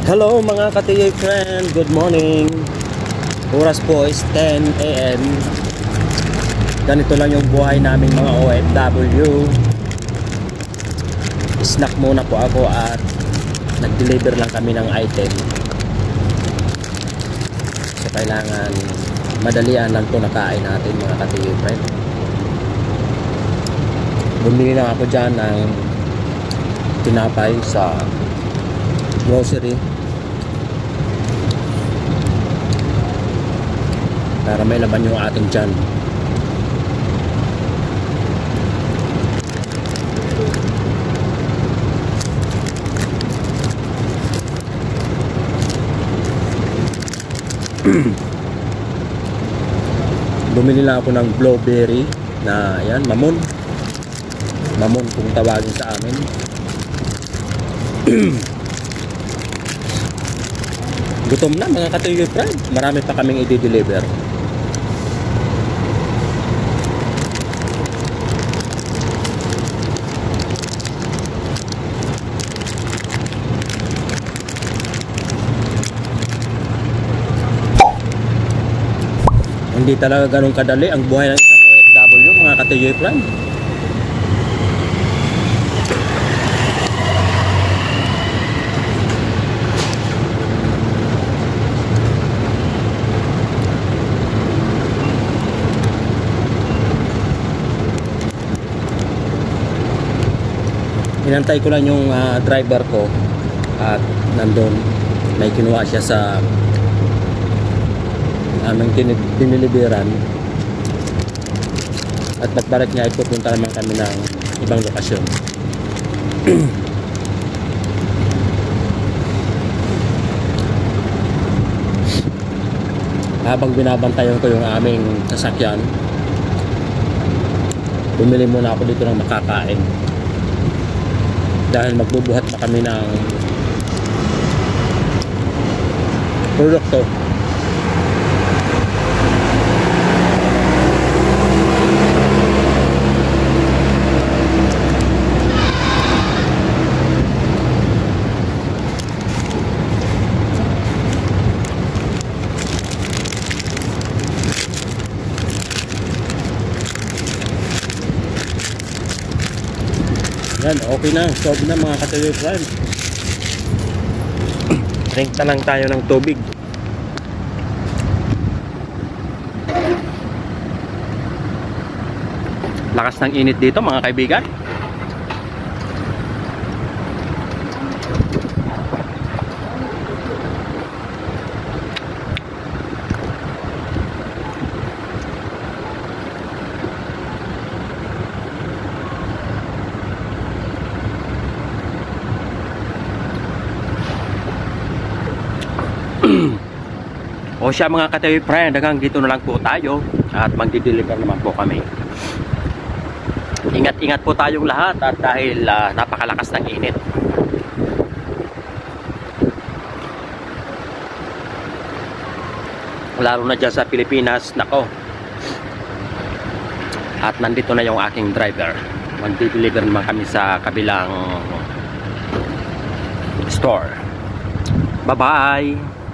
Hello mga ka-TJ friend, good morning. Oras po is 10 AM. Ganito lang yung buhay namin mga OFW. Snack muna po ako at nag-deliver lang kami ng item. So kailangan madalian lang ito nakain natin mga ka-TJ friend. Bumili lang ako dyan ng tinapay sa grocery para may laban yung ating tiyan. Bumili lang ako ng blueberry na yan, mamon kung tawagin sa amin. Gutom na mga ka-TJ friend, marami pa kaming i-deliver. Hindi talaga ganun kadali ang buhay ng isang OFW mga ka-TJ friend. Inantay ko lang yung driver ko at nandun may kinuha siya sa aming diniliberan at pagbalik niya ay pupunta naman kami ng ibang lokasyon. Habang binabantayan ko yung aming sasakyan, bumili muna ako dito ng makakain dahil magbubuhat pa kami ng produkto. Yan, okay na. Solve na mga ka-TJ friend. Drink na lang tayo ng tubig. Lakas ng init dito mga kaibigan. O siya mga ka-TJ friend, hanggang dito na lang po tayo at magdi-deliver naman po kami. Ingat-ingat po tayong lahat at dahil napakalakas ng init. Lalo na dyan sa Pilipinas, nako. At nandito na yung aking driver. Magdi-deliver naman kami sa kabilang store. Bye-bye!